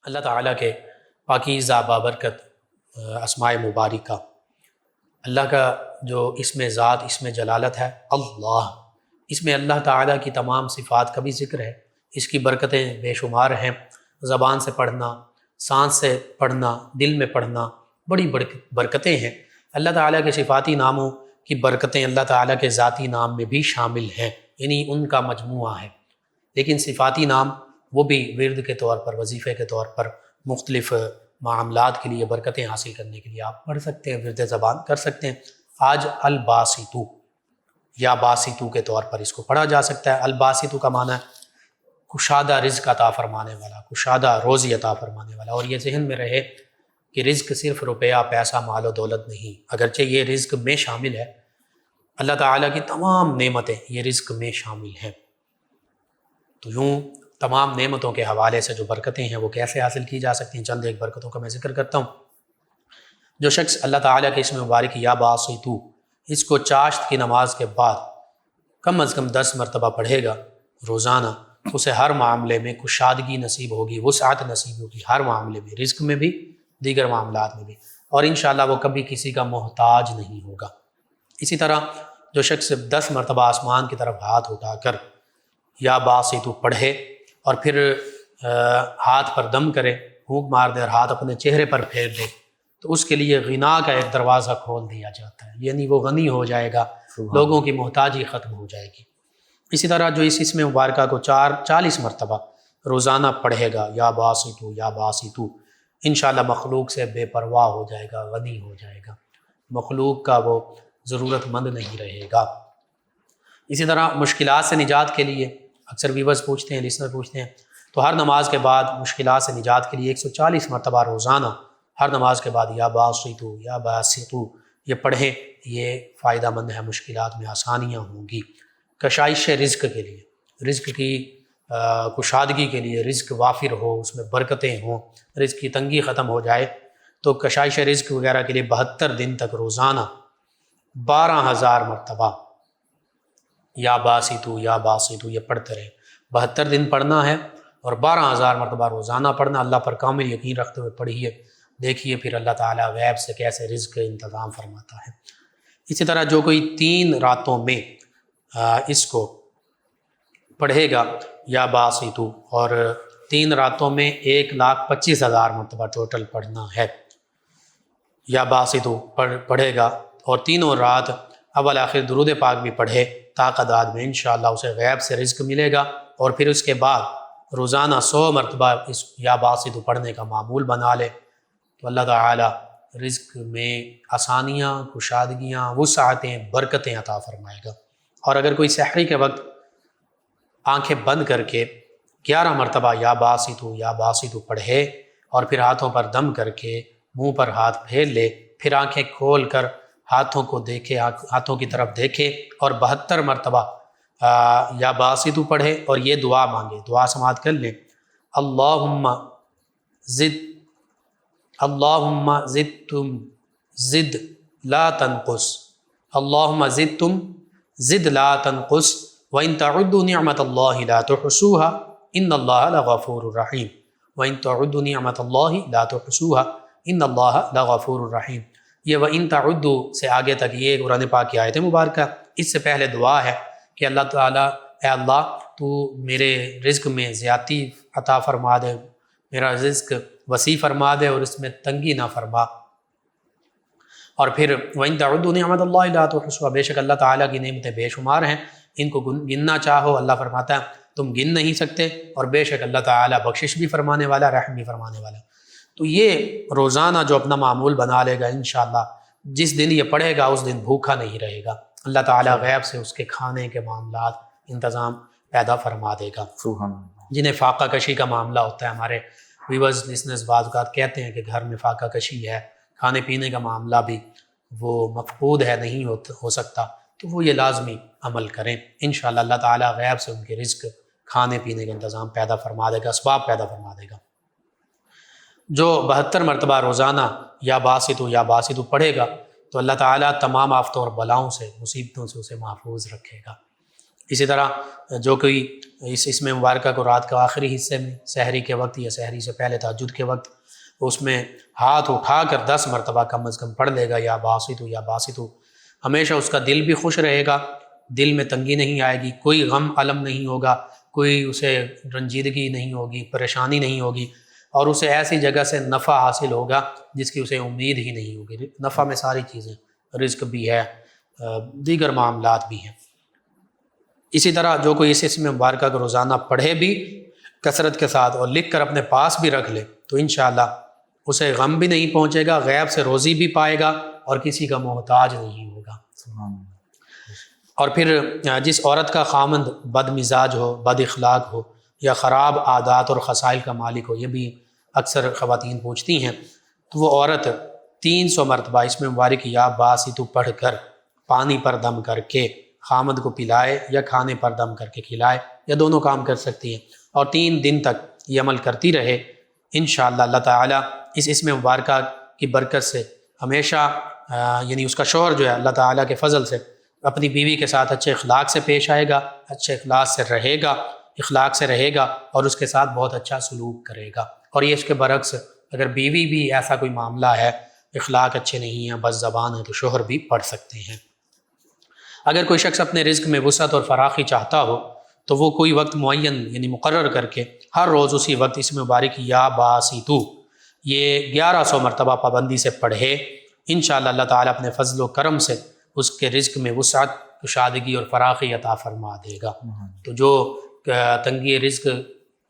اللہ تعالیٰ کے پاکیزہ بابرکت اسماء مبارکہ، اللہ کا جو اسم ذات اسم جلالت ہے اللہ، اس میں اللہ تعالیٰ کی تمام صفات کا بھی ذکر ہے، اس کی برکتیں بے شمار ہیں۔ زبان سے پڑھنا، سانس سے پڑھنا، دل میں پڑھنا، بڑی برکتیں ہیں۔ اللہ تعالیٰ کے صفاتی ناموں کی برکتیں اللہ تعالیٰ کے ذاتی نام میں بھی شامل ہیں، یعنی ان کا مجموعہ ہے۔ لیکن صفاتی نام وہ بھی ورد کے طور پر، وظیفے کے طور پر، مختلف معاملات کے لیے، برکتیں حاصل کرنے کے لیے آپ پڑھ سکتے ہیں، ورد زبان کر سکتے ہیں۔ آج الباسطو یا باسطو کے طور پر اس کو پڑھا جا سکتا ہے۔ الباسطو کا معنی ہے کشادہ رزق عطا فرمانے والا، کشادہ روزی عطا فرمانے والا۔ اور یہ ذہن میں رہے کہ رزق صرف روپیہ، پیسہ، مال و دولت نہیں، اگرچہ یہ رزق میں شامل ہے، اللہ تعالیٰ کی تمام نعمتیں یہ رزق میں شامل ہیں۔ تو یوں تمام نعمتوں کے حوالے سے جو برکتیں ہیں وہ کیسے حاصل کی جا سکتی ہیں، چند ایک برکتوں کا میں ذکر کرتا ہوں۔ جو شخص اللہ تعالیٰ کے اسم مبارک یا باسطو اس کو چاشت کی نماز کے بعد کم از کم 10 مرتبہ پڑھے گا روزانہ، اسے ہر معاملے میں کشادگی نصیب ہوگی، وسعت نصیب ہوگی، ہر معاملے میں، رزق میں بھی، دیگر معاملات میں بھی، اور انشاءاللہ وہ کبھی کسی کا محتاج نہیں ہوگا۔ اسی طرح جو شخص 10 مرتبہ آسمان کی طرف ہاتھ اٹھا کر یا باسطو پڑھے اور پھر ہاتھ پر دم کرے، پھونک مار دے اور ہاتھ اپنے چہرے پر پھیر دے، تو اس کے لیے غنا کا ایک دروازہ کھول دیا جاتا ہے، یعنی وہ غنی ہو جائے گا، لوگوں کی محتاجی ختم ہو جائے گی۔ اسی طرح جو اس اسم مبارکہ کو 40 مرتبہ روزانہ پڑھے گا یا باسطو یا باسطو، انشاءاللہ مخلوق سے بے پرواہ ہو جائے گا، غنی ہو جائے گا، مخلوق کا وہ ضرورت مند نہیں رہے گا۔ اسی طرح مشکلات سے نجات کے لیے اکثر ویورز پوچھتے ہیں، لسنر پوچھتے ہیں، تو ہر نماز کے بعد مشکلات سے نجات کے لیے 140 مرتبہ روزانہ ہر نماز کے بعد یا باسطو یا باسطو یہ پڑھیں، یہ فائدہ مند ہے، مشکلات میں آسانیاں ہوں گی۔ کشائش رزق کے لیے، رزق کی کشادگی کے لیے، رزق وافر ہو، اس میں برکتیں ہوں، رزق کی تنگی ختم ہو جائے، تو کشائش رزق وغیرہ کے لیے 72 دن تک روزانہ 12,000 مرتبہ یا باسطو یا باسطو یہ پڑھتے رہیں۔ 72 دن پڑھنا ہے اور 12,000 مرتبہ روزانہ پڑھنا۔ اللہ پر کامل یقین رکھتے ہوئے پڑھیے، دیکھیے پھر اللہ تعالیٰ غیب سے کیسے رزق انتظام فرماتا ہے۔ اسی طرح جو کوئی 3 راتوں میں اس کو پڑھے گا یا باسطو، اور 3 راتوں میں 1,25,000 مرتبہ ٹوٹل پڑھنا ہے یا باسطو پڑھے گا، اور تینوں رات اول آخر درود پاک بھی پڑھے طاقت میں، انشاءاللہ اسے غیب سے رزق ملے گا۔ اور پھر اس کے بعد روزانہ 100 مرتبہ اس یا باسطو پڑھنے کا معمول بنا لے، تو اللہ تعالیٰ رزق میں آسانیاں، کشادگیاں، وسعتیں، برکتیں عطا فرمائے گا۔ اور اگر کوئی سحری کے وقت آنکھیں بند کر کے 11 مرتبہ یا باسطو پڑھے اور پھر ہاتھوں پر دم کر کے منہ پر ہاتھ پھیر لے، پھر آنکھیں کھول کر ہاتھوں کو دیکھے، ہاتھوں کی طرف دیکھے اور 72 مرتبہ یا باسطو پڑھے اور یہ دعا مانگے، دعا سماعت کر لیں، اللہم زد تم زد لا تنقص، اللہم زد تم زد لا تنقص، وَإِن تَعُدُّوا نِعْمَةَ اللَّهِ لَا تُحْصُوهَا إِنَّ اللَّهَ لَغَفُورٌ رَحِيمٌ، وَإِن تَعُدُّوا نِعْمَةَ اللَّهِ لَا تُحْصُوهَا إِنَّ اللَّهَ لَغَفُورٌ رَحِيمٌ۔ یہ وَإِن تَعُدُّوا سے آگے تک یہ قرآن پاک کی آیت مبارکہ، اس سے پہلے دعا ہے کہ اللہ تعالیٰ، اے اللہ تو میرے رزق میں زیادتی عطا فرما دے، میرا رزق وسیع فرما دے اور اس میں تنگی نہ فرما۔ اور پھر وَإِن تَعُدُّوا نِعْمَةَ اللَّهِ لَا تُحْصُوهَا، بے شک اللہ تعالیٰ کی نعمتیں بے شمار ہیں، ان کو گننا چاہو اللہ فرماتا ہے تم گن نہیں سکتے، اور بے شک اللہ تعالیٰ بخشش بھی فرمانے والا، رحم بھی فرمانے والا۔ تو یہ روزانہ جو اپنا معمول بنا لے گا، انشاءاللہ جس دن یہ پڑھے گا اس دن بھوکا نہیں رہے گا، اللہ تعالیٰ غیب سے اس کے کھانے کے معاملات انتظام پیدا فرما دے گا۔ جنہیں فاقہ کشی کا معاملہ ہوتا ہے، ہمارے ویورز لسنرز بعض اوقات کہتے ہیں کہ گھر میں فاقہ کشی ہے، کھانے پینے کا معاملہ بھی وہ مفقود ہے، نہیں ہو سکتا، تو وہ یہ لازمی عمل کریں، انشاءاللہ اللہ تعالیٰ غیب سے ان کے رزق، کھانے پینے کا انتظام پیدا فرما دے گا، اسباب پیدا فرما دے گا۔ جو 72 مرتبہ روزانہ یا باسطو پڑھے گا تو اللہ تعالیٰ تمام آفتوں اور بلاؤں سے، مصیبتوں سے اسے محفوظ رکھے گا۔ اسی طرح جو کوئی اس میں مبارکہ کو رات کے آخری حصے میں سحری کے وقت یا سحری سے پہلے تہجد کے وقت اس میں ہاتھ اٹھا کر 10 مرتبہ کم از کم پڑھ لے گا یا باسطو یا باسطو، ہمیشہ اس کا دل بھی خوش رہے گا، دل میں تنگی نہیں آئے گی، کوئی غم علم نہیں ہوگا، کوئی اسے رنجیدگی نہیں ہوگی، پریشانی نہیں ہوگی، اور اسے ایسی جگہ سے نفع حاصل ہوگا جس کی اسے امید ہی نہیں ہوگی۔ نفع میں ساری چیزیں، رزق بھی ہے، دیگر معاملات بھی ہیں۔ اسی طرح جو کوئی اس اسم مبارکہ کو روزانہ پڑھے بھی کثرت کے ساتھ اور لکھ کر اپنے پاس بھی رکھ لے تو انشاءاللہ اسے غم بھی نہیں پہنچے گا، غیب سے روزی بھی پائے گا اور کسی کا محتاج نہیں ہوگا۔ اور پھر جس عورت کا خامند بد مزاج ہو، بد اخلاق ہو یا خراب عادات اور خصائل کا مالک ہو، یہ بھی اکثر خواتین پوچھتی ہیں، تو وہ عورت 300 مرتبہ اس میں مبارک یا باسطو پڑھ کر پانی پر دم کر کے خامند کو پلائے یا کھانے پر دم کر کے کھلائے، یا دونوں کام کر سکتی ہیں، اور 3 دن تک یہ عمل کرتی رہے، انشاءاللہ اللہ تعالیٰ اس اسم مبارکہ کی برکت سے ہمیشہ یعنی اس کا شوہر جو ہے اللہ تعالیٰ کے فضل سے اپنی بیوی کے ساتھ اچھے اخلاق سے پیش آئے گا، اچھے اخلاق سے رہے گا اور اس کے ساتھ بہت اچھا سلوک کرے گا۔ اور یہ اس کے برعکس اگر بیوی بھی ایسا کوئی معاملہ ہے، اخلاق اچھے نہیں ہیں، بد زبان ہے، تو شوہر بھی پڑھ سکتے ہیں۔ اگر کوئی شخص اپنے رزق میں وسعت اور فراخی چاہتا ہو تو وہ کوئی وقت معین یعنی مقرر کر کے ہر روز اسی وقت اس میں مبارک یا باسطو یہ 1100 مرتبہ پابندی سے پڑھے، انشاءاللہ اللہ تعالیٰ اپنے فضل و کرم سے اس کے رزق میں وسعت، کشادگی اور فراخی عطا فرما دے گا۔ تو جو تنگی رزق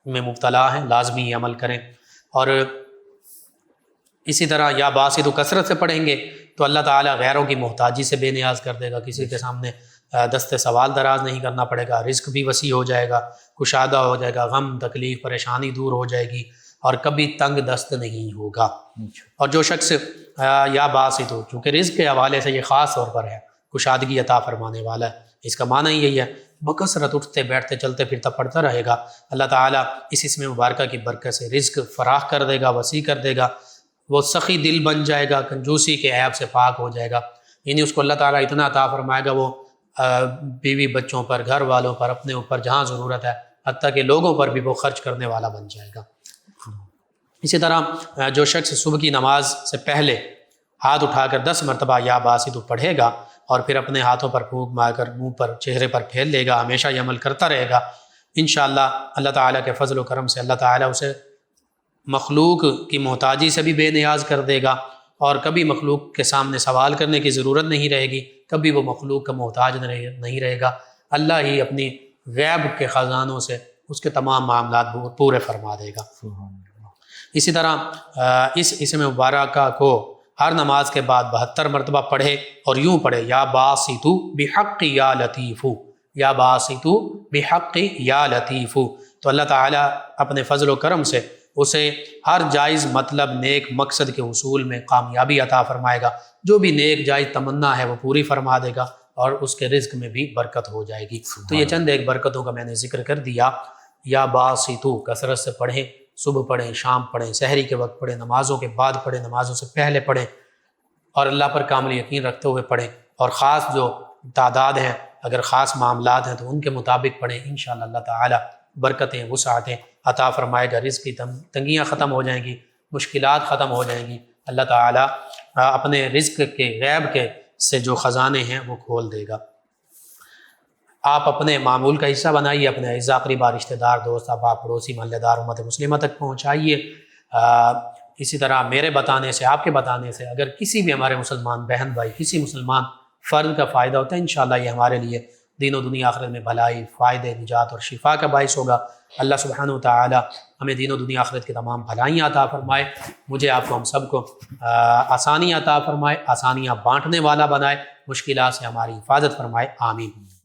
میں مبتلا ہیں لازمی یہ عمل کریں، اور اسی طرح یا باسطو کثرت سے پڑھیں گے تو اللہ تعالیٰ غیروں کی محتاجی سے بے نیاز کر دے گا، کسی کے سامنے دست سوال دراز نہیں کرنا پڑے گا، رزق بھی وسیع ہو جائے گا، کشادہ ہو جائے گا، غم تکلیف پریشانی دور ہو جائے گی اور کبھی تنگ دست نہیں ہوگا۔ اور جو شخص یا باسطو چونکہ رزق کے حوالے سے یہ خاص طور پر ہے، کشادگی عطا فرمانے والا ہے، اس کا معنی یہی ہے بکثرت اٹھتے بیٹھتے چلتے پھرتا پڑتا رہے گا، اللہ تعالیٰ اس اسم مبارکہ کی برکت سے رزق فراخ کر دے گا، وسیع کر دے گا، وہ سخی دل بن جائے گا، کنجوسی کے عیب سے پاک ہو جائے گا، یعنی اس کو اللہ تعالیٰ اتنا عطا فرمائے گا، وہ بیوی بچوں پر، گھر والوں پر، اپنے اوپر جہاں ضرورت ہے، حتیٰ کہ لوگوں پر بھی وہ خرچ کرنے والا بن جائے گا۔ اسی طرح جو شخص صبح کی نماز سے پہلے ہاتھ اٹھا کر 10 مرتبہ یا باسطو پڑھے گا اور پھر اپنے ہاتھوں پر پھونک مار کر منہ پر چہرے پر پھیر لے گا، ہمیشہ یہ عمل کرتا رہے گا، انشاءاللہ اللہ تعالیٰ کے فضل و کرم سے اللہ تعالیٰ اسے مخلوق کی محتاجی سے بھی بے نیاز کر دے گا، اور کبھی مخلوق کے سامنے سوال کرنے کی ضرورت نہیں رہے گی، کبھی وہ مخلوق کا محتاج نہیں رہے گا، اللہ ہی اپنی غیب کے خزانوں سے اس کے تمام معاملات پورے فرما دے گا۔ اسی طرح اس اسم مبارکہ کو ہر نماز کے بعد 72 مرتبہ پڑھے اور یوں پڑھے یا باسطو بحق یا لطیفو، یا باسطو بحق یا لطیفو، تو اللہ تعالیٰ اپنے فضل و کرم سے اسے ہر جائز مطلب نیک مقصد کے حصول میں کامیابی عطا فرمائے گا، جو بھی نیک جائز تمنا ہے وہ پوری فرما دے گا اور اس کے رزق میں بھی برکت ہو جائے گی۔ تو یہ چند ایک برکتوں کا میں نے ذکر کر دیا۔ یا باسطو کثرت سے پڑھیں، صبح پڑھیں، شام پڑھیں، سحری کے وقت پڑھیں، نمازوں کے بعد پڑھیں، نمازوں سے پہلے پڑھیں، اور اللہ پر کامل یقین رکھتے ہوئے پڑھیں، اور خاص جو تعداد ہیں اگر خاص معاملات ہیں تو ان کے مطابق پڑھیں، انشاءاللہ اللہ تعالیٰ برکتیں وسعتیں عطا فرمائے گا، رزق کی تنگیاں ختم ہو جائیں گی، مشکلات ختم ہو جائیں گی، اللہ تعالیٰ اپنے رزق کے غیب کے سے جو خزانے ہیں وہ کھول دے گا۔ آپ اپنے معمول کا حصہ بنائیے، اپنے اعزاء اقربا، رشتہ دار، دوست، احباب، پڑوسی، محلے دار، امت مسلمہ تک پہنچائیے۔ اسی طرح میرے بتانے سے، آپ کے بتانے سے اگر کسی بھی ہمارے مسلمان بہن بھائی، کسی مسلمان فرد کا فائدہ ہوتا ہے، انشاءاللہ یہ ہمارے لیے دین و دنیا آخرت میں بھلائی، فائدے، نجات اور شفا کا باعث ہوگا۔ اللہ سبحانہ وتعالی ہمیں دین و دنیا آخرت کے تمام بھلائیاں عطا فرمائے، مجھے آپ کو ہم سب کو آسانیاں عطا فرمائے، آسانیاں بانٹنے والا بنائے، مشکلات سے ہماری حفاظت فرمائے، آمین۔